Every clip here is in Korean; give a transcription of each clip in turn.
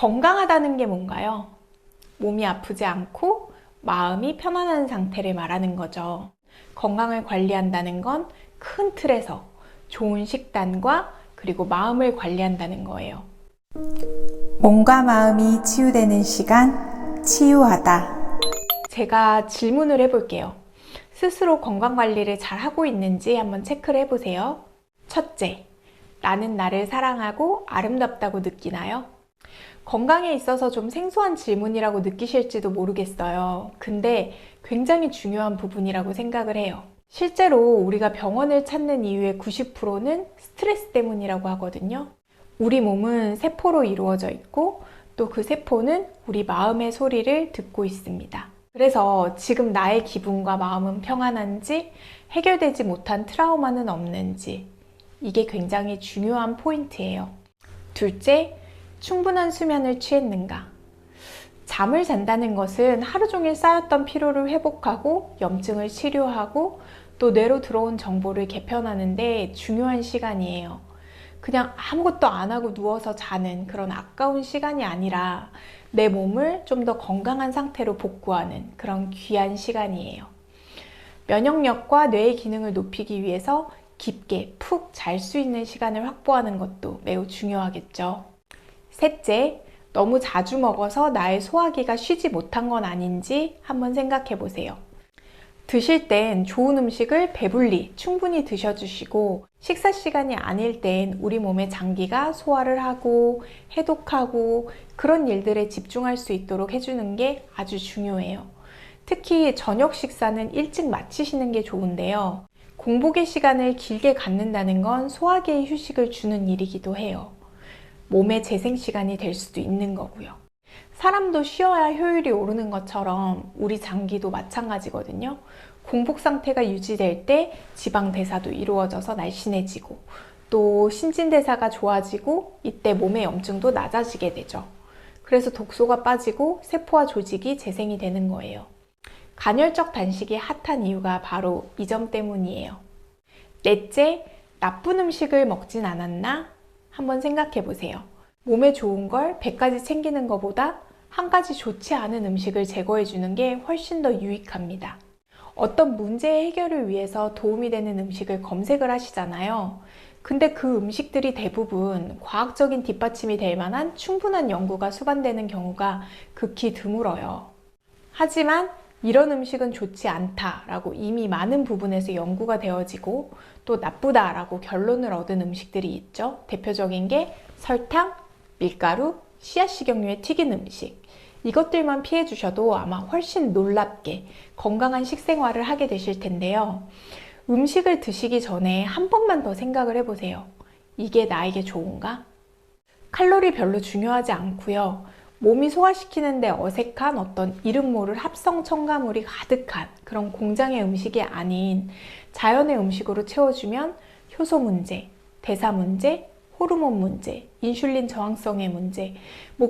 건강하다는 게 뭔가요? 몸이 아프지 않고 마음이 편안한 상태를 말하는 거죠. 건강을 관리한다는 건 큰 틀에서 좋은 식단과 그리고 마음을 관리한다는 거예요. 몸과 마음이 치유되는 시간, 치유하다. 제가 질문을 해볼게요. 스스로 건강 관리를 잘 하고 있는지 한번 체크를 해보세요. 첫째, 나는 나를 사랑하고 아름답다고 느끼나요? 건강에 있어서 좀 생소한 질문이라고 느끼실지도 모르겠어요. 근데 굉장히 중요한 부분이라고 생각을 해요. 실제로 우리가 병원을 찾는 이유의 90%는 스트레스 때문이라고 하거든요. 우리 몸은 세포로 이루어져 있고 또 그 세포는 우리 마음의 소리를 듣고 있습니다. 그래서 지금 나의 기분과 마음은 평안한지, 해결되지 못한 트라우마는 없는지, 이게 굉장히 중요한 포인트예요. 둘째, 충분한 수면을 취했는가? 잠을 잔다는 것은 하루 종일 쌓였던 피로를 회복하고 염증을 치료하고 또 뇌로 들어온 정보를 개편하는 데 중요한 시간이에요. 그냥 아무것도 안 하고 누워서 자는 그런 아까운 시간이 아니라 내 몸을 좀 더 건강한 상태로 복구하는 그런 귀한 시간이에요. 면역력과 뇌의 기능을 높이기 위해서 깊게 푹 잘 수 있는 시간을 확보하는 것도 매우 중요하겠죠. 셋째, 너무 자주 먹어서 나의 소화기가 쉬지 못한 건 아닌지 한번 생각해 보세요. 드실 땐 좋은 음식을 배불리 충분히 드셔주시고 식사 시간이 아닐 땐 우리 몸의 장기가 소화를 하고 해독하고 그런 일들에 집중할 수 있도록 해주는 게 아주 중요해요. 특히 저녁 식사는 일찍 마치시는 게 좋은데요. 공복의 시간을 길게 갖는다는 건 소화기에 휴식을 주는 일이기도 해요. 몸의 재생 시간이 될 수도 있는 거고요. 사람도 쉬어야 효율이 오르는 것처럼 우리 장기도 마찬가지거든요. 공복 상태가 유지될 때 지방 대사도 이루어져서 날씬해지고 또 신진대사가 좋아지고 이때 몸의 염증도 낮아지게 되죠. 그래서 독소가 빠지고 세포와 조직이 재생이 되는 거예요. 간헐적 단식이 핫한 이유가 바로 이 점 때문이에요. 넷째, 나쁜 음식을 먹진 않았나? 한번 생각해 보세요. 몸에 좋은 걸 100가지 챙기는 것보다 한 가지 좋지 않은 음식을 제거해 주는 게 훨씬 더 유익합니다. 어떤 문제의 해결을 위해서 도움이 되는 음식을 검색을 하시잖아요. 근데 그 음식들이 대부분 과학적인 뒷받침이 될 만한 충분한 연구가 수반되는 경우가 극히 드물어요. 하지만 이런 음식은 좋지 않다라고 이미 많은 부분에서 연구가 되어지고 또 나쁘다라고 결론을 얻은 음식들이 있죠. 대표적인 게 설탕, 밀가루, 씨앗 식용유에 튀긴 음식. 이것들만 피해 주셔도 아마 훨씬 놀랍게 건강한 식생활을 하게 되실 텐데요. 음식을 드시기 전에 한 번만 더 생각을 해보세요. 이게 나에게 좋은가? 칼로리 별로 중요하지 않고요. 몸이 소화시키는데 어색한 어떤 이름 모를 합성 첨가물이 가득한 그런 공장의 음식이 아닌 자연의 음식으로 채워주면 효소 문제, 대사 문제, 호르몬 문제, 인슐린 저항성의 문제,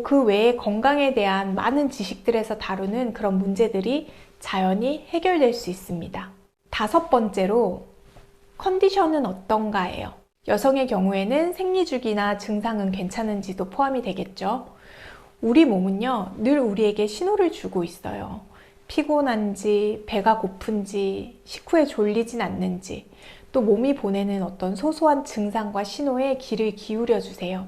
그 외에 건강에 대한 많은 지식들에서 다루는 그런 문제들이 자연히 해결될 수 있습니다. 다섯 번째로 컨디션은 어떤가예요. 여성의 경우에는 생리주기나 증상은 괜찮은지도 포함이 되겠죠. 우리 몸은요, 늘 우리에게 신호를 주고 있어요. 피곤한지, 배가 고픈지, 식후에 졸리진 않는지, 또 몸이 보내는 어떤 소소한 증상과 신호에 귀를 기울여 주세요.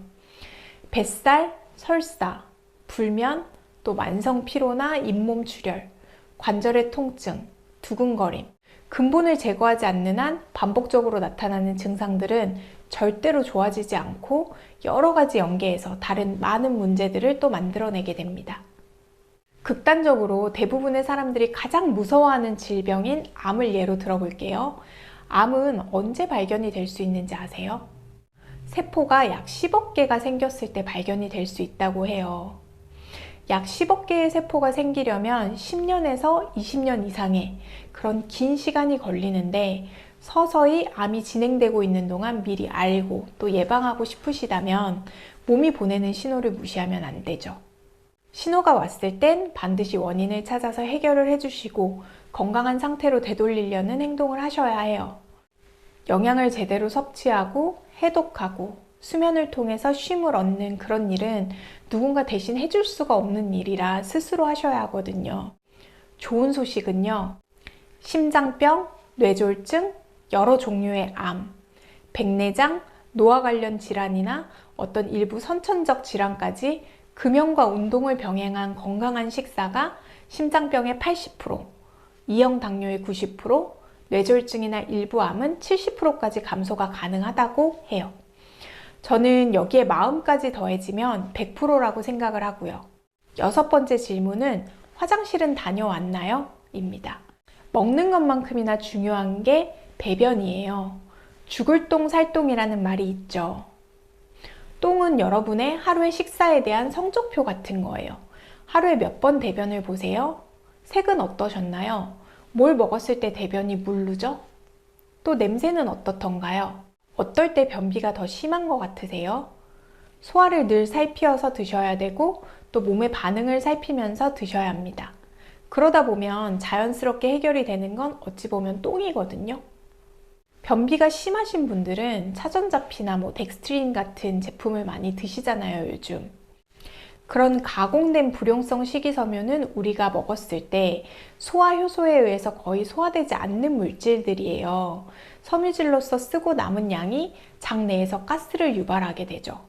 뱃살, 설사, 불면, 또 만성 피로나 잇몸 출혈, 관절의 통증, 두근거림, 근본을 제거하지 않는 한 반복적으로 나타나는 증상들은 절대로 좋아지지 않고 여러 가지 연계해서 다른 많은 문제들을 또 만들어내게 됩니다. 극단적으로 대부분의 사람들이 가장 무서워하는 질병인 암을 예로 들어볼게요. 암은 언제 발견이 될 수 있는지 아세요? 세포가 약 10억 개가 생겼을 때 발견이 될 수 있다고 해요. 약 10억 개의 세포가 생기려면 10년에서 20년 이상의 그런 긴 시간이 걸리는데 서서히 암이 진행되고 있는 동안 미리 알고 또 예방하고 싶으시다면 몸이 보내는 신호를 무시하면 안 되죠. 신호가 왔을 땐 반드시 원인을 찾아서 해결을 해주시고 건강한 상태로 되돌리려는 행동을 하셔야 해요. 영양을 제대로 섭취하고 해독하고 수면을 통해서 쉼을 얻는 그런 일은 누군가 대신 해줄 수가 없는 일이라 스스로 하셔야 하거든요. 좋은 소식은요. 심장병, 뇌졸중, 여러 종류의 암, 백내장, 노화 관련 질환이나 어떤 일부 선천적 질환까지 금연과 운동을 병행한 건강한 식사가 심장병의 80%, 이형 당뇨의 90%, 뇌졸중이나 일부 암은 70%까지 감소가 가능하다고 해요. 저는 여기에 마음까지 더해지면 100%라고 생각을 하고요. 6번째 질문은 화장실은 다녀왔나요? 입니다. 먹는 것만큼이나 중요한 게 배변이에요. 죽을 똥 살 똥이라는 말이 있죠. 똥은 여러분의 하루의 식사에 대한 성적표 같은 거예요. 하루에 몇 번 대변을 보세요? 색은 어떠셨나요? 뭘 먹었을 때 대변이 무르죠? 또 냄새는 어떻던가요? 어떨 때 변비가 더 심한 것 같으세요? 소화를 늘 살피어서 드셔야 되고 또 몸의 반응을 살피면서 드셔야 합니다. 그러다 보면 자연스럽게 해결이 되는 건 어찌 보면 똥이거든요. 변비가 심하신 분들은 차전자피나 덱스트린 같은 제품을 많이 드시잖아요, 요즘. 그런 가공된 불용성 식이섬유는 우리가 먹었을 때 소화 효소에 의해서 거의 소화되지 않는 물질들이에요. 섬유질로서 쓰고 남은 양이 장 내에서 가스를 유발하게 되죠.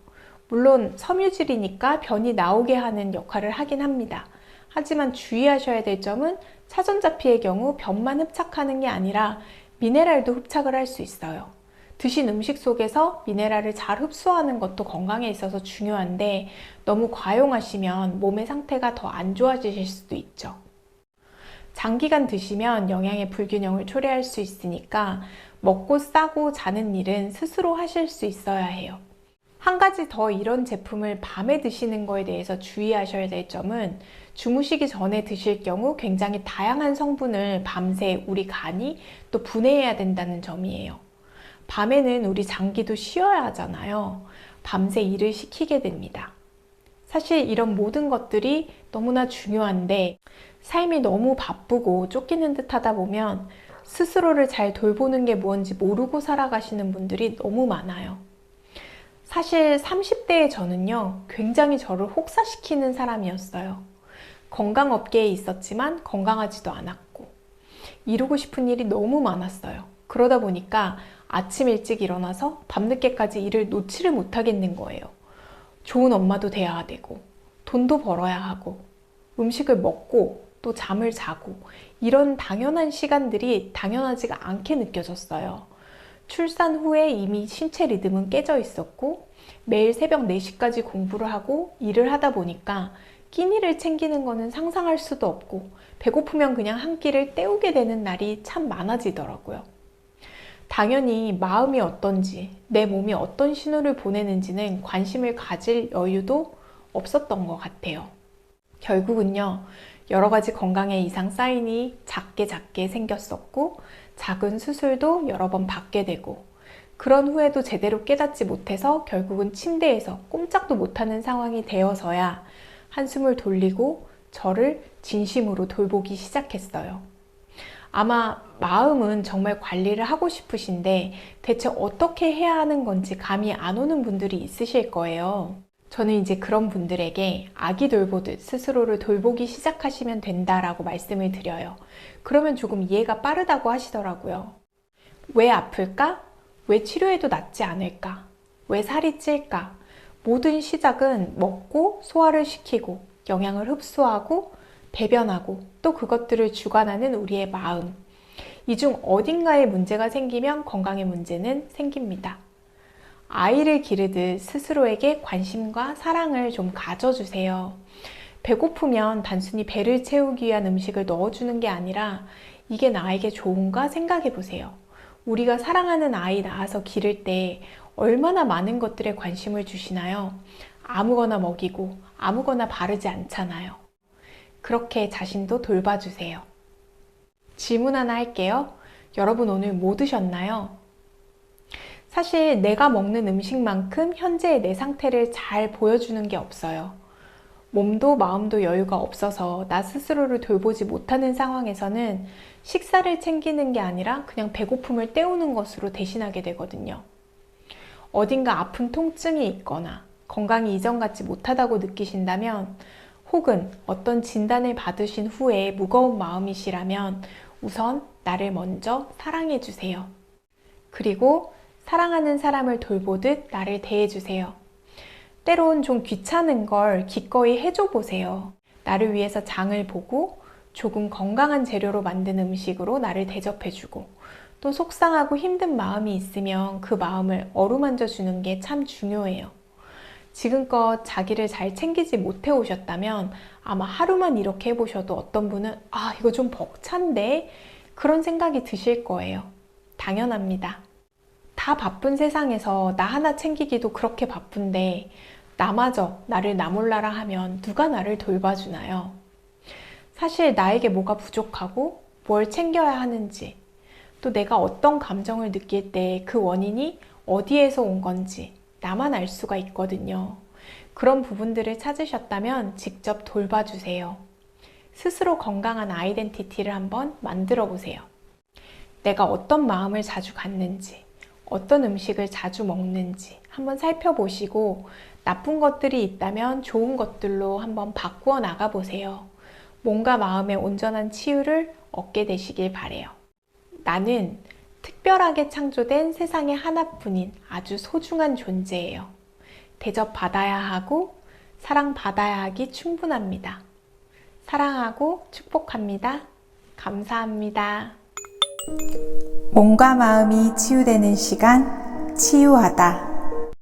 물론 섬유질이니까 변이 나오게 하는 역할을 하긴 합니다. 하지만 주의하셔야 될 점은 차전자피의 경우 변만 흡착하는 게 아니라 미네랄도 흡착을 할 수 있어요. 드신 음식 속에서 미네랄을 잘 흡수하는 것도 건강에 있어서 중요한데 너무 과용하시면 몸의 상태가 더 안 좋아지실 수도 있죠. 장기간 드시면 영양의 불균형을 초래할 수 있으니까 먹고 싸고 자는 일은 스스로 하실 수 있어야 해요. 한 가지 더 이런 제품을 밤에 드시는 거에 대해서 주의하셔야 될 점은 주무시기 전에 드실 경우 굉장히 다양한 성분을 밤새 우리 간이 또 분해해야 된다는 점이에요. 밤에는 우리 장기도 쉬어야 하잖아요. 밤새 일을 시키게 됩니다. 사실 이런 모든 것들이 너무나 중요한데 삶이 너무 바쁘고 쫓기는 듯 하다 보면 스스로를 잘 돌보는 게 뭔지 모르고 살아가시는 분들이 너무 많아요. 사실 30대의 저는요, 굉장히 저를 혹사시키는 사람이었어요. 건강업계에 있었지만 건강하지도 않았고 이루고 싶은 일이 너무 많았어요. 그러다 보니까 아침 일찍 일어나서 밤늦게까지 일을 놓지를 못하겠는 거예요. 좋은 엄마도 돼야 되고 돈도 벌어야 하고 음식을 먹고 또 잠을 자고 이런 당연한 시간들이 당연하지가 않게 느껴졌어요. 출산 후에 이미 신체 리듬은 깨져 있었고 매일 새벽 4시까지 공부를 하고 일을 하다 보니까 끼니를 챙기는 거는 상상할 수도 없고 배고프면 그냥 한 끼를 때우게 되는 날이 참 많아지더라고요. 당연히 마음이 어떤지 내 몸이 어떤 신호를 보내는지는 관심을 가질 여유도 없었던 것 같아요. 결국은요, 여러 가지 건강의 이상 사인이 작게 생겼었고 작은 수술도 여러 번 받게 되고 그런 후에도 제대로 깨닫지 못해서 결국은 침대에서 꼼짝도 못하는 상황이 되어서야 한숨을 돌리고 저를 진심으로 돌보기 시작했어요. 아마 마음은 정말 관리를 하고 싶으신데 대체 어떻게 해야 하는 건지 감이 안 오는 분들이 있으실 거예요. 저는 이제 그런 분들에게 아기 돌보듯 스스로를 돌보기 시작하시면 된다라고 말씀을 드려요. 그러면 조금 이해가 빠르다고 하시더라고요. 왜 아플까? 왜 치료해도 낫지 않을까? 왜 살이 찔까? 모든 시작은 먹고 소화를 시키고 영양을 흡수하고 배변하고 또 그것들을 주관하는 우리의 마음. 이 중 어딘가에 문제가 생기면 건강에 문제는 생깁니다. 아이를 기르듯 스스로에게 관심과 사랑을 좀 가져주세요. 배고프면 단순히 배를 채우기 위한 음식을 넣어주는 게 아니라 이게 나에게 좋은가 생각해 보세요. 우리가 사랑하는 아이 낳아서 기를 때 얼마나 많은 것들에 관심을 주시나요? 아무거나 먹이고 아무거나 바르지 않잖아요. 그렇게 자신도 돌봐주세요. 질문 하나 할게요. 여러분 오늘 뭐 드셨나요? 사실 내가 먹는 음식만큼 현재의 내 상태를 잘 보여주는 게 없어요. 몸도 마음도 여유가 없어서 나 스스로를 돌보지 못하는 상황에서는 식사를 챙기는 게 아니라 그냥 배고픔을 때우는 것으로 대신하게 되거든요. 어딘가 아픈 통증이 있거나 건강이 이전 같지 못하다고 느끼신다면 혹은 어떤 진단을 받으신 후에 무거운 마음이시라면 우선 나를 먼저 사랑해 주세요. 그리고 사랑하는 사람을 돌보듯 나를 대해 주세요. 때론 좀 귀찮은 걸 기꺼이 해줘 보세요. 나를 위해서 장을 보고 조금 건강한 재료로 만든 음식으로 나를 대접해 주고 또 속상하고 힘든 마음이 있으면 그 마음을 어루만져 주는 게 참 중요해요. 지금껏 자기를 잘 챙기지 못해 오셨다면 아마 하루만 이렇게 해보셔도 어떤 분은 이거 좀 벅찬데? 그런 생각이 드실 거예요. 당연합니다. 다 바쁜 세상에서 나 하나 챙기기도 그렇게 바쁜데 나마저 나를 나 몰라라 하면 누가 나를 돌봐주나요? 사실 나에게 뭐가 부족하고 뭘 챙겨야 하는지 또 내가 어떤 감정을 느낄 때 그 원인이 어디에서 온 건지 나만 알 수가 있거든요. 그런 부분들을 찾으셨다면 직접 돌봐주세요. 스스로 건강한 아이덴티티를 한번 만들어 보세요. 내가 어떤 마음을 자주 갖는지, 어떤 음식을 자주 먹는지 한번 살펴보시고 나쁜 것들이 있다면 좋은 것들로 한번 바꾸어 나가 보세요. 몸과 마음의 온전한 치유를 얻게 되시길 바래요. 나는 특별하게 창조된 세상의 하나뿐인 아주 소중한 존재예요. 대접받아야 하고 사랑받아야 하기 충분합니다. 사랑하고 축복합니다. 감사합니다. 몸과 마음이 치유되는 시간, 치유하다.